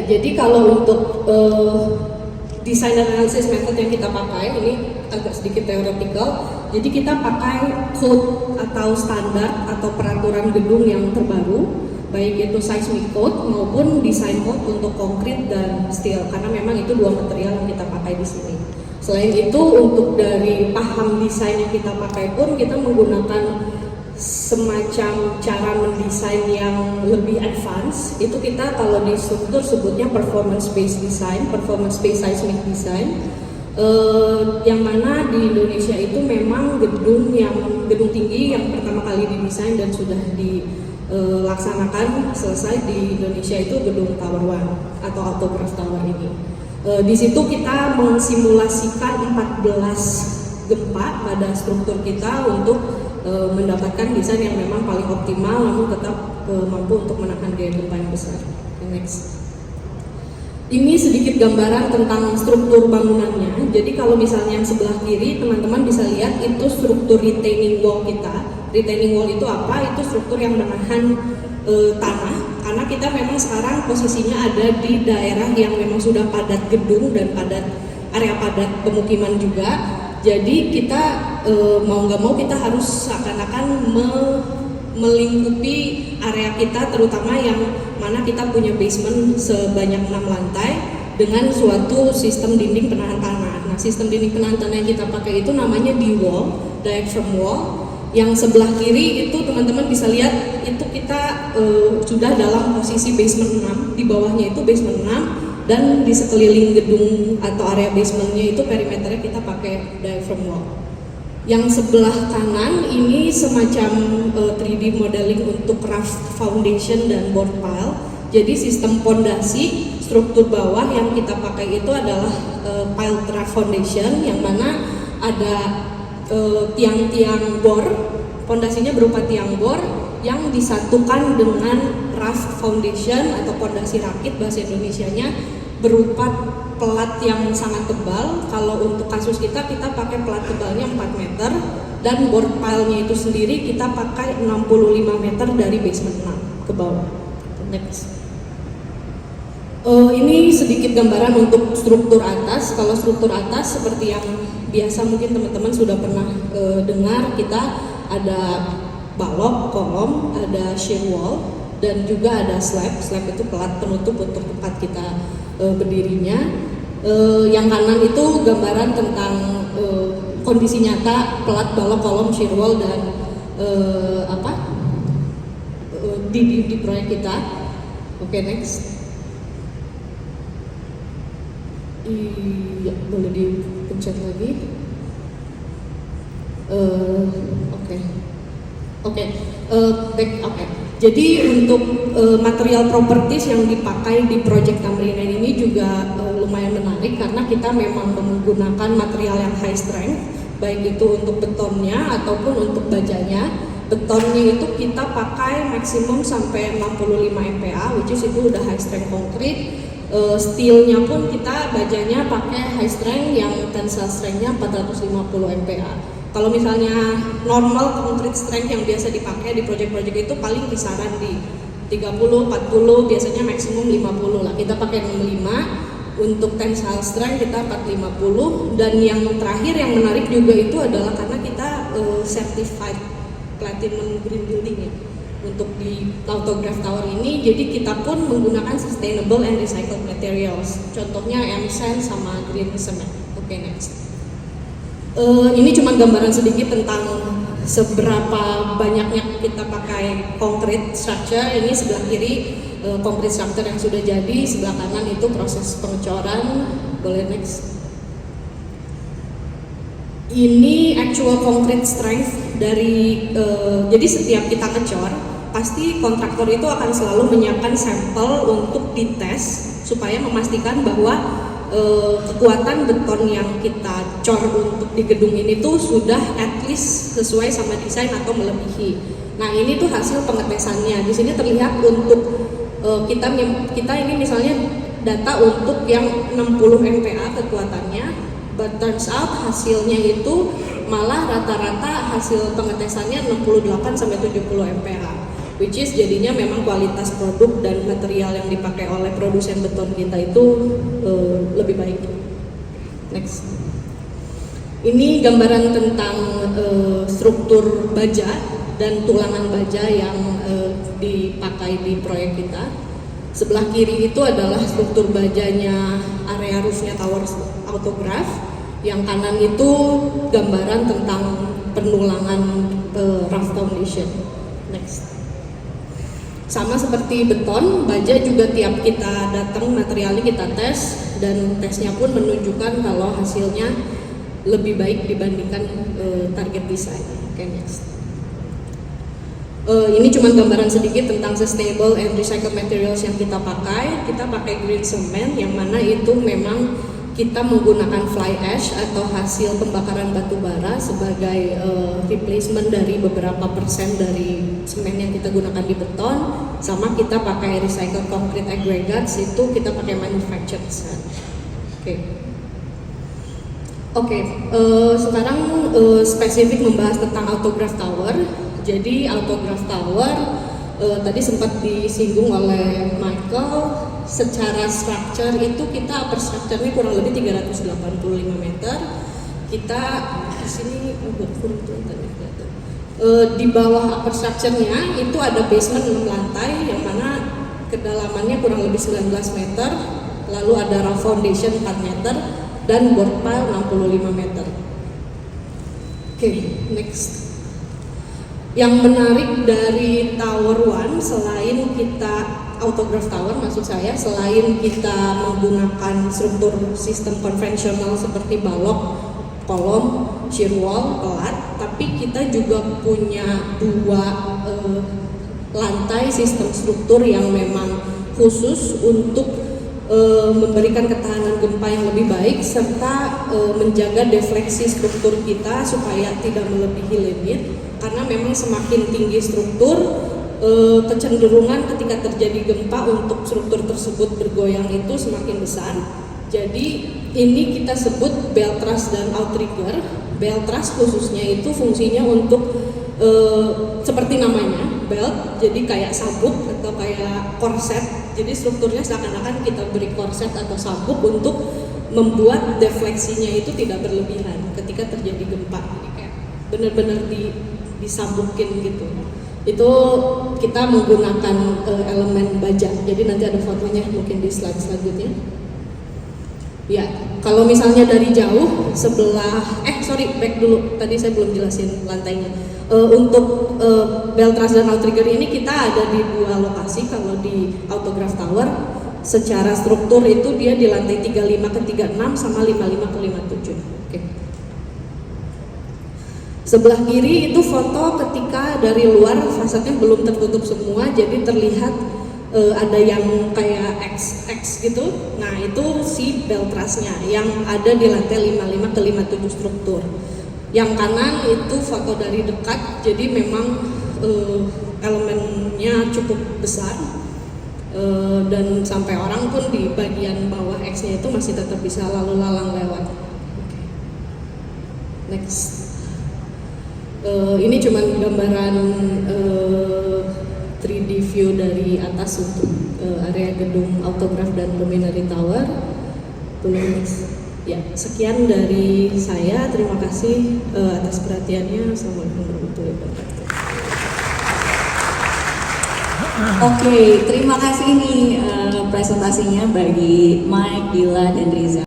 jadi kalau untuk design analysis method yang kita pakai ini agak sedikit theoretical. Jadi kita pakai code atau standar atau peraturan gedung yang terbaru, baik itu seismic code maupun design code untuk konkrit dan steel, karena memang itu dua material yang kita pakai di sini. Selain itu, untuk dari paham desain yang kita pakai pun kita menggunakan semacam cara mendesain yang lebih advance. Itu kita kalau di struktur sebutnya performance based design, performance based seismic design, yang mana di Indonesia itu memang gedung tinggi yang pertama kali didesain dan sudah dilaksanakan selesai di Indonesia itu gedung Tower One atau Autograph Tower ini. Di situ kita mensimulasikan 14 gempa pada struktur kita untuk mendapatkan desain yang memang paling optimal namun tetap mampu untuk menahan gaya gempa yang besar. Next. Ini sedikit gambaran tentang struktur bangunannya. Jadi kalau misalnya yang sebelah kiri teman-teman bisa lihat itu struktur retaining wall kita. Retaining wall itu apa? Itu struktur yang menahan tanah, karena kita memang sekarang posisinya ada di daerah yang memang sudah padat gedung dan padat area padat pemukiman juga. Jadi kita mau nggak mau kita harus seakan-akan melingkupi area kita, terutama yang mana kita punya basement sebanyak 6 lantai dengan suatu sistem dinding penahan tanah. Nah, sistem dinding penahan tanah yang kita pakai itu namanya D-wall, diaphragm wall. Yang sebelah kiri itu teman-teman bisa lihat itu kita sudah dalam posisi basement 6, di bawahnya itu basement 6, dan di sekeliling gedung atau area basementnya itu perimeternya kita pakai diaphragm wall. Yang sebelah kanan ini semacam 3D modeling untuk raft foundation dan board pile. Jadi sistem pondasi struktur bawah yang kita pakai itu adalah pile raft foundation, yang mana ada tiang-tiang bor, pondasinya berupa tiang bor yang disatukan dengan raft foundation atau pondasi rakit bahasa Indonesianya berupa pelat yang sangat tebal. Kalau untuk kasus kita pakai pelat tebalnya 4 meter dan board pile-nya itu sendiri kita pakai 65 meter dari basement 6 ke bawah. Next. Ini sedikit gambaran untuk struktur atas. Kalau struktur atas seperti yang biasa mungkin teman-teman sudah pernah dengar, kita ada balok, kolom, ada shear wall, dan juga ada slab. Slab itu pelat penutup untuk tempat kita berdirinya. Yang kanan itu gambaran tentang kondisi nyata pelat, balok, kolom, shear wall, dan di proyek kita. Oke, next. Iya, boleh dipencet lagi. Oke. Jadi untuk material properties yang dipakai di Project Tamrin ini juga lumayan menarik karena kita memang menggunakan material yang high strength, baik itu untuk betonnya ataupun untuk bajanya. Betonnya itu kita pakai maksimum sampai 65 MPa, which is itu udah high strength concrete. Steelnya pun kita bajanya pakai high strength yang tensile strengthnya 450 MPa. Kalau misalnya normal concrete strength yang biasa dipakai di project-project itu paling kisaran di 30, 40, biasanya maksimum 50 lah. Kita pakai 65. Untuk tensile strength kita 450. Dan yang terakhir yang menarik juga itu adalah karena kita certified platinum green building ya untuk di Autograph Tower ini. Jadi kita pun menggunakan sustainable and recycled materials. Contohnya M-sand sama green cement. Oke, next. Ini cuma gambaran sedikit tentang seberapa banyaknya kita pakai concrete structure. Ini sebelah kiri concrete structure yang sudah jadi, sebelah kanan itu proses pengecoran. Boleh next. Ini actual concrete strength dari jadi setiap kita ngecor pasti kontraktor itu akan selalu menyiapkan sampel untuk dites supaya memastikan bahwa kekuatan beton yang kita cor untuk di gedung ini tuh sudah at least sesuai sama desain atau melebihi. Nah, ini tuh hasil pengetesannya. Di sini terlihat untuk kita ini misalnya data untuk yang 60 MPa kekuatannya, but turns out hasilnya itu malah rata-rata hasil pengetesannya 68 sampai 70 MPa. which is jadinya memang kualitas produk dan material yang dipakai oleh produsen beton kita itu lebih baik. Next. Ini gambaran tentang struktur baja dan tulangan baja yang dipakai di proyek kita. Sebelah kiri itu adalah struktur bajanya area roofnya tower autograph. Yang kanan itu gambaran tentang penulangan rough foundation. Next. Sama seperti beton, baja juga tiap kita datang materialnya kita tes, dan tesnya pun menunjukkan kalau hasilnya lebih baik dibandingkan target desain. Okay, next. Ini cuma gambaran sedikit tentang sustainable and recycled materials yang kita pakai. Kita pakai green cement yang mana itu memang kita menggunakan fly ash atau hasil pembakaran batu bara sebagai replacement dari beberapa persen dari semen yang kita gunakan di beton. Sama kita pakai recycled concrete aggregates, itu kita pakai manufactured sand. Oke, sekarang spesifik membahas tentang autograph tower. Jadi autograph tower tadi sempat disinggung oleh Michael, secara structure itu kita upper structure-nya kurang lebih 385 meter. Kita di sini di bawah upper structure-nya itu ada basement 6 lantai yang mana kedalamannya kurang lebih 19 meter, lalu ada rough foundation 4 meter dan board pile 65 meter. Oke, next. Yang menarik dari Tower One, selain kita autograph tower maksud saya, selain kita menggunakan struktur sistem konvensional seperti balok, kolom, shear wall, pelat, tapi kita juga punya 2 lantai sistem struktur yang memang khusus untuk memberikan ketahanan gempa yang lebih baik serta menjaga defleksi struktur kita supaya tidak melebihi limit. Karena memang semakin tinggi struktur, kecenderungan ketika terjadi gempa untuk struktur tersebut bergoyang itu semakin besar. Jadi ini kita sebut belt truss dan outrigger. Belt truss khususnya itu fungsinya untuk seperti namanya belt, jadi kayak sabuk atau kayak korset. Jadi strukturnya seakan-akan kita beri korset atau sabuk untuk membuat defleksinya itu tidak berlebihan ketika terjadi gempa. Jadi kayak benar-benar disabukin gitu. Itu kita menggunakan elemen baja. Jadi nanti ada fotonya mungkin di slide selanjutnya. Ya, kalau misalnya dari jauh sebelah, back dulu. Tadi saya belum jelasin lantainya. Untuk belt truss dan outrigger ini kita ada di 2 lokasi. Kalau di autograph tower, secara struktur itu dia di lantai 35 ke 36 sama 55 ke 57. Oke. Sebelah kiri itu foto ketika dari luar fasadnya belum tertutup semua, jadi terlihat ada yang kayak X gitu. Nah itu si belt truss-nya yang ada di lantai 55 ke 57 struktur. Yang kanan itu foto dari dekat, jadi memang elemennya cukup besar dan sampai orang pun di bagian bawah X-nya itu masih tetap bisa lalu lalang lewat. Next. Ini cuma gambaran 3D view dari atas untuk area gedung autograph dan luminary tower. Ya, sekian dari saya. Terima kasih atas perhatiannya. Assalamualaikum warahmatullahi wabarakatuh. Oke, terima kasih nih presentasinya bagi Mike, Dila, dan Riza.